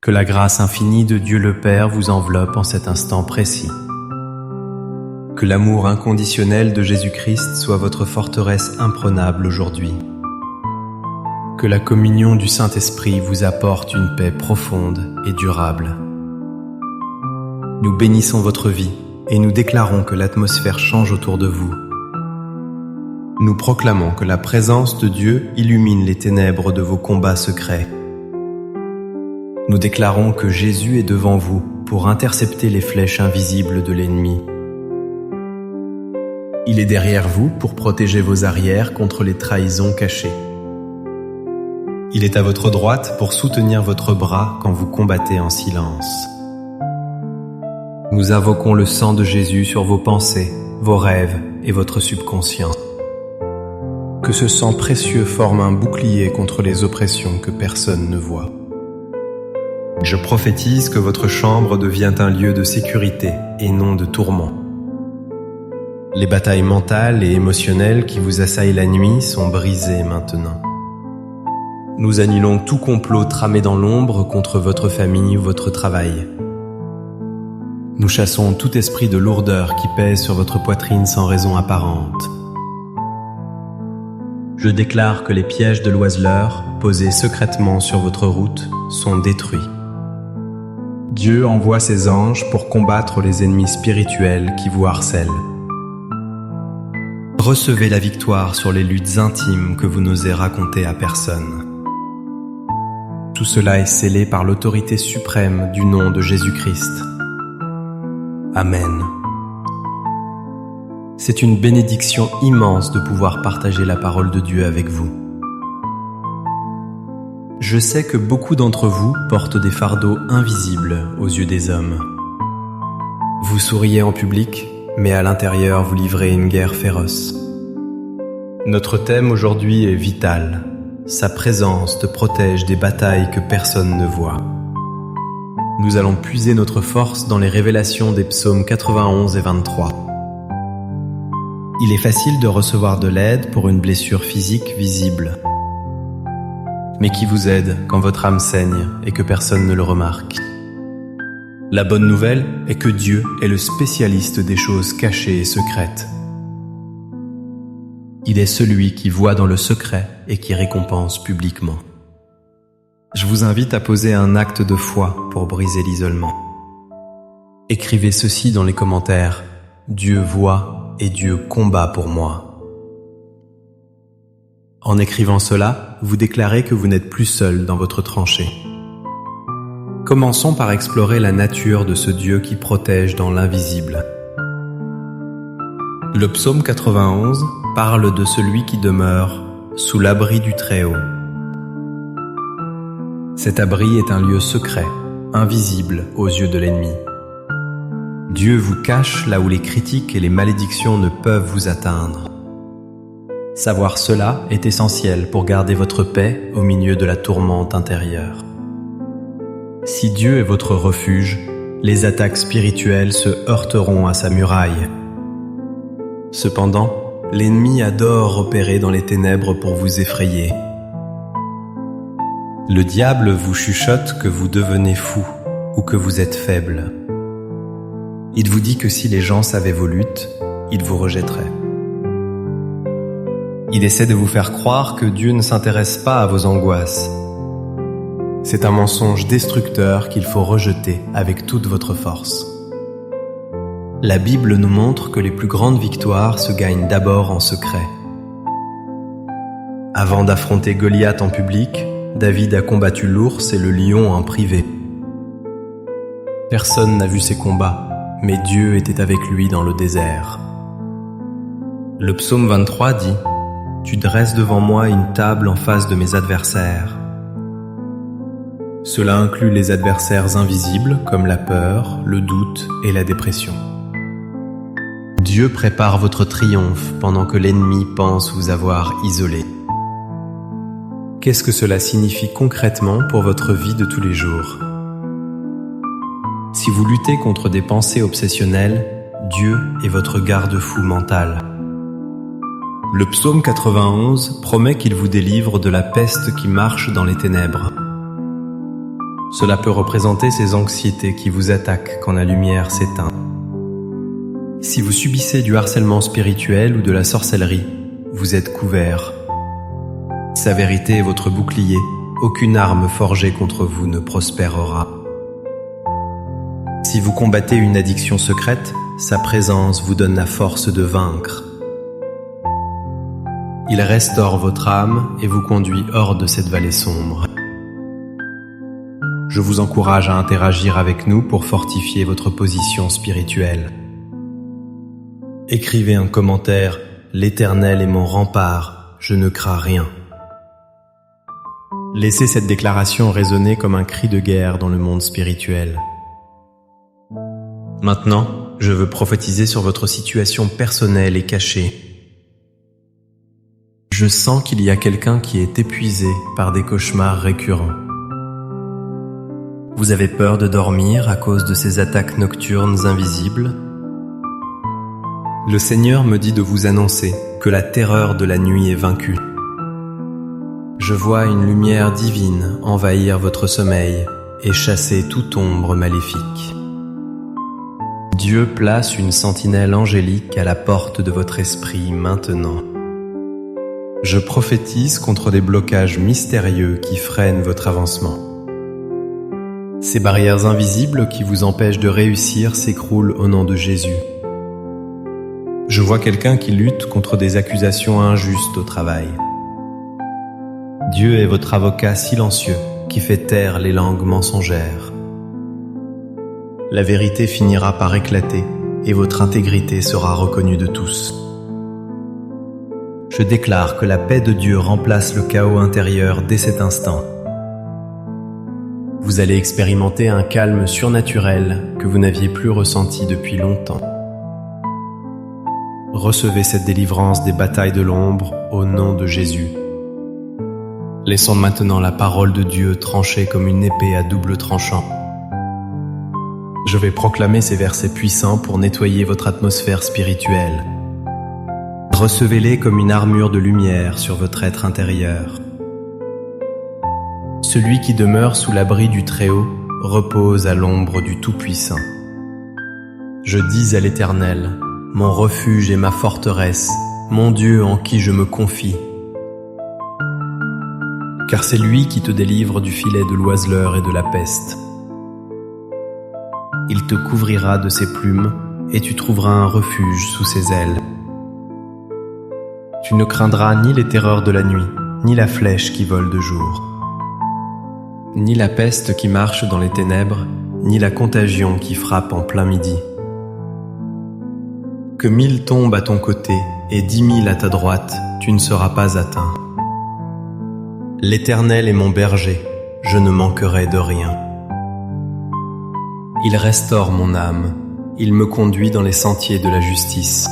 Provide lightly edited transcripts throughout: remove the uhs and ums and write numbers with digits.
Que la grâce infinie de Dieu le Père vous enveloppe en cet instant précis. Que l'amour inconditionnel de Jésus-Christ soit votre forteresse imprenable aujourd'hui. Que la communion du Saint-Esprit vous apporte une paix profonde et durable. Nous bénissons votre vie et nous déclarons que l'atmosphère change autour de vous. Nous proclamons que la présence de Dieu illumine les ténèbres de vos combats secrets. Nous déclarons que Jésus est devant vous pour intercepter les flèches invisibles de l'ennemi. Il est derrière vous pour protéger vos arrières contre les trahisons cachées. Il est à votre droite pour soutenir votre bras quand vous combattez en silence. Nous invoquons le sang de Jésus sur vos pensées, vos rêves et votre subconscient. Que ce sang précieux forme un bouclier contre les oppressions que personne ne voit. Je prophétise que votre chambre devient un lieu de sécurité et non de tourment. Les batailles mentales et émotionnelles qui vous assaillent la nuit sont brisées maintenant. Nous annulons tout complot tramé dans l'ombre contre votre famille ou votre travail. Nous chassons tout esprit de lourdeur qui pèse sur votre poitrine sans raison apparente. Je déclare que les pièges de l'oiseleur, posés secrètement sur votre route, sont détruits. Dieu envoie ses anges pour combattre les ennemis spirituels qui vous harcèlent. Recevez la victoire sur les luttes intimes que vous n'osez raconter à personne. Tout cela est scellé par l'autorité suprême du nom de Jésus-Christ. Amen. C'est une bénédiction immense de pouvoir partager la parole de Dieu avec vous. Je sais que beaucoup d'entre vous portent des fardeaux invisibles aux yeux des hommes. Vous souriez en public, mais à l'intérieur vous livrez une guerre féroce. Notre thème aujourd'hui est vital. Sa présence te protège des batailles que personne ne voit. Nous allons puiser notre force dans les révélations des psaumes 91 et 23. Il est facile de recevoir de l'aide pour une blessure physique visible. Mais qui vous aide quand votre âme saigne et que personne ne le remarque? La bonne nouvelle est que Dieu est le spécialiste des choses cachées et secrètes. Il est celui qui voit dans le secret et qui récompense publiquement. Je vous invite à poser un acte de foi pour briser l'isolement. Écrivez ceci dans les commentaires: Dieu voit et Dieu combat pour moi. En écrivant cela, vous déclarez que vous n'êtes plus seul dans votre tranchée. Commençons par explorer la nature de ce Dieu qui protège dans l'invisible. Le psaume 91 parle de celui qui demeure sous l'abri du Très-Haut. Cet abri est un lieu secret, invisible aux yeux de l'ennemi. Dieu vous cache là où les critiques et les malédictions ne peuvent vous atteindre. Savoir cela est essentiel pour garder votre paix au milieu de la tourmente intérieure. Si Dieu est votre refuge, les attaques spirituelles se heurteront à sa muraille. Cependant, l'ennemi adore opérer dans les ténèbres pour vous effrayer. Le diable vous chuchote que vous devenez fou ou que vous êtes faible. Il vous dit que si les gens savaient vos luttes, ils vous rejetteraient. Il essaie de vous faire croire que Dieu ne s'intéresse pas à vos angoisses. C'est un mensonge destructeur qu'il faut rejeter avec toute votre force. La Bible nous montre que les plus grandes victoires se gagnent d'abord en secret. Avant d'affronter Goliath en public, David a combattu l'ours et le lion en privé. Personne n'a vu ses combats, mais Dieu était avec lui dans le désert. Le psaume 23 dit: « Tu dresses devant moi une table en face de mes adversaires. » Cela inclut les adversaires invisibles comme la peur, le doute et la dépression. Dieu prépare votre triomphe pendant que l'ennemi pense vous avoir isolé. Qu'est-ce que cela signifie concrètement pour votre vie de tous les jours? Si vous luttez contre des pensées obsessionnelles, Dieu est votre garde-fou mental. Le psaume 91 promet qu'il vous délivre de la peste qui marche dans les ténèbres. Cela peut représenter ces anxiétés qui vous attaquent quand la lumière s'éteint. Si vous subissez du harcèlement spirituel ou de la sorcellerie, vous êtes couvert. Sa vérité est votre bouclier, aucune arme forgée contre vous ne prospérera. Si vous combattez une addiction secrète, sa présence vous donne la force de vaincre. Il restaure votre âme et vous conduit hors de cette vallée sombre. Je vous encourage à interagir avec nous pour fortifier votre position spirituelle. Écrivez un commentaire « L'Éternel est mon rempart, je ne crains rien ». Laissez cette déclaration résonner comme un cri de guerre dans le monde spirituel. Maintenant, je veux prophétiser sur votre situation personnelle et cachée. Je sens qu'il y a quelqu'un qui est épuisé par des cauchemars récurrents. Vous avez peur de dormir à cause de ces attaques nocturnes invisibles? Le Seigneur me dit de vous annoncer que la terreur de la nuit est vaincue. Je vois une lumière divine envahir votre sommeil et chasser toute ombre maléfique. Dieu place une sentinelle angélique à la porte de votre esprit maintenant. Je prophétise contre des blocages mystérieux qui freinent votre avancement. Ces barrières invisibles qui vous empêchent de réussir s'écroulent au nom de Jésus. Je vois quelqu'un qui lutte contre des accusations injustes au travail. Dieu est votre avocat silencieux qui fait taire les langues mensongères. La vérité finira par éclater et votre intégrité sera reconnue de tous. Je déclare que la paix de Dieu remplace le chaos intérieur dès cet instant. Vous allez expérimenter un calme surnaturel que vous n'aviez plus ressenti depuis longtemps. Recevez cette délivrance des batailles de l'ombre au nom de Jésus. Laissons maintenant la parole de Dieu trancher comme une épée à double tranchant. Je vais proclamer ces versets puissants pour nettoyer votre atmosphère spirituelle. Recevez-les comme une armure de lumière sur votre être intérieur. Celui qui demeure sous l'abri du Très-Haut repose à l'ombre du Tout-Puissant. Je dis à l'Éternel, mon refuge et ma forteresse, mon Dieu en qui je me confie. Car c'est lui qui te délivre du filet de l'oiseleur et de la peste. Il te couvrira de ses plumes et tu trouveras un refuge sous ses ailes. Tu ne craindras ni les terreurs de la nuit, ni la flèche qui vole de jour, ni la peste qui marche dans les ténèbres, ni la contagion qui frappe en plein midi. Que 1000 tombent à ton côté et 10 000 à ta droite, tu ne seras pas atteint. L'Éternel est mon berger, je ne manquerai de rien. Il restaure mon âme, il me conduit dans les sentiers de la justice.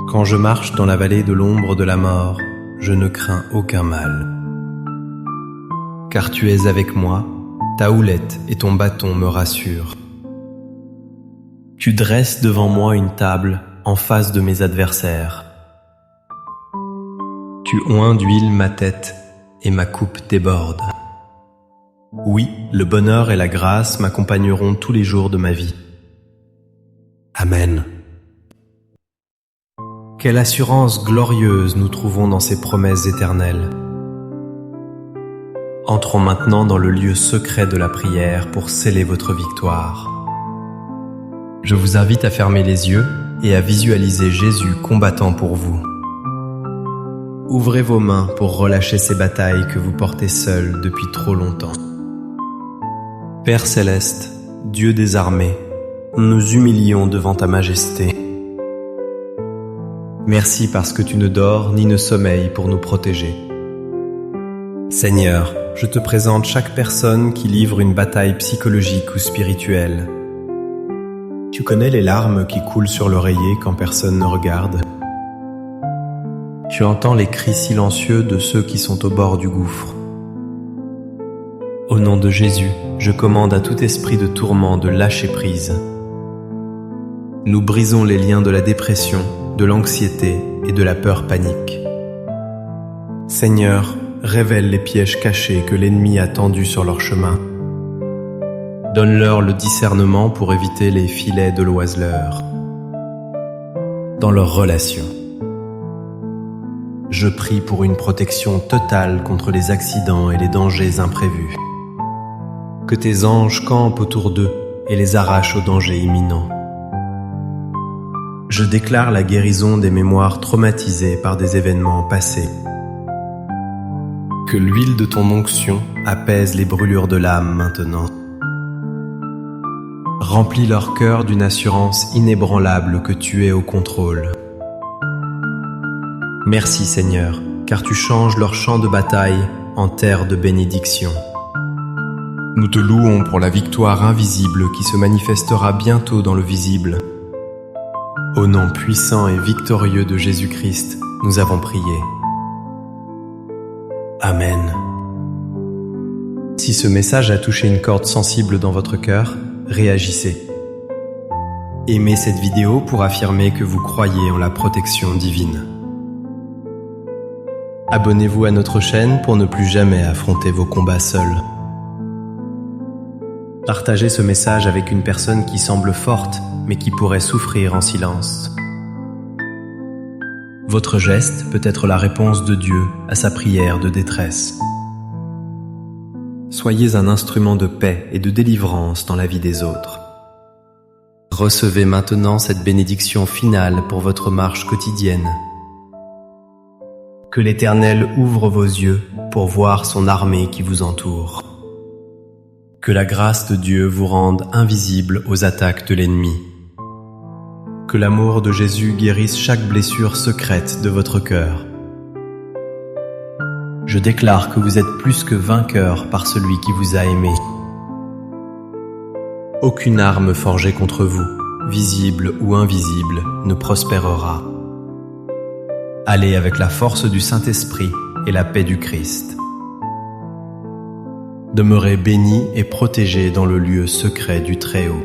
Quand je marche dans la vallée de l'ombre de la mort, je ne crains aucun mal. Car tu es avec moi, ta houlette et ton bâton me rassurent. Tu dresses devant moi une table en face de mes adversaires. Tu oins d'huile ma tête et ma coupe déborde. Oui, le bonheur et la grâce m'accompagneront tous les jours de ma vie. Amen. Quelle assurance glorieuse nous trouvons dans ces promesses éternelles. Entrons maintenant dans le lieu secret de la prière pour sceller votre victoire. Je vous invite à fermer les yeux et à visualiser Jésus combattant pour vous. Ouvrez vos mains pour relâcher ces batailles que vous portez seuls depuis trop longtemps. Père céleste, Dieu des armées, nous humilions devant ta majesté. Merci parce que tu ne dors ni ne sommeilles pour nous protéger. Seigneur, je te présente chaque personne qui livre une bataille psychologique ou spirituelle. Tu connais les larmes qui coulent sur l'oreiller quand personne ne regarde. Tu entends les cris silencieux de ceux qui sont au bord du gouffre. Au nom de Jésus, je commande à tout esprit de tourment de lâcher prise. Nous brisons les liens de la dépression, de l'anxiété et de la peur panique. Seigneur, révèle les pièges cachés que l'ennemi a tendus sur leur chemin. Donne-leur le discernement pour éviter les filets de l'oiseleur. Dans leurs relations, je prie pour une protection totale contre les accidents et les dangers imprévus. Que tes anges campent autour d'eux et les arrachent aux dangers imminents. Je déclare la guérison des mémoires traumatisées par des événements passés. Que l'huile de ton onction apaise les brûlures de l'âme maintenant. Remplis leur cœur d'une assurance inébranlable que tu es au contrôle. Merci Seigneur, car tu changes leur champ de bataille en terre de bénédiction. Nous te louons pour la victoire invisible qui se manifestera bientôt dans le visible. Au nom puissant et victorieux de Jésus-Christ, nous avons prié. Amen. Si ce message a touché une corde sensible dans votre cœur, réagissez. Aimez cette vidéo pour affirmer que vous croyez en la protection divine. Abonnez-vous à notre chaîne pour ne plus jamais affronter vos combats seuls. Partagez ce message avec une personne qui semble forte, mais qui pourrait souffrir en silence. Votre geste peut être la réponse de Dieu à sa prière de détresse. Soyez un instrument de paix et de délivrance dans la vie des autres. Recevez maintenant cette bénédiction finale pour votre marche quotidienne. Que l'Éternel ouvre vos yeux pour voir son armée qui vous entoure. Que la grâce de Dieu vous rende invisible aux attaques de l'ennemi. Que l'amour de Jésus guérisse chaque blessure secrète de votre cœur. Je déclare que vous êtes plus que vainqueur par celui qui vous a aimé. Aucune arme forgée contre vous, visible ou invisible, ne prospérera. Allez avec la force du Saint-Esprit et la paix du Christ. Demeurez bénis et protégés dans le lieu secret du Très-Haut.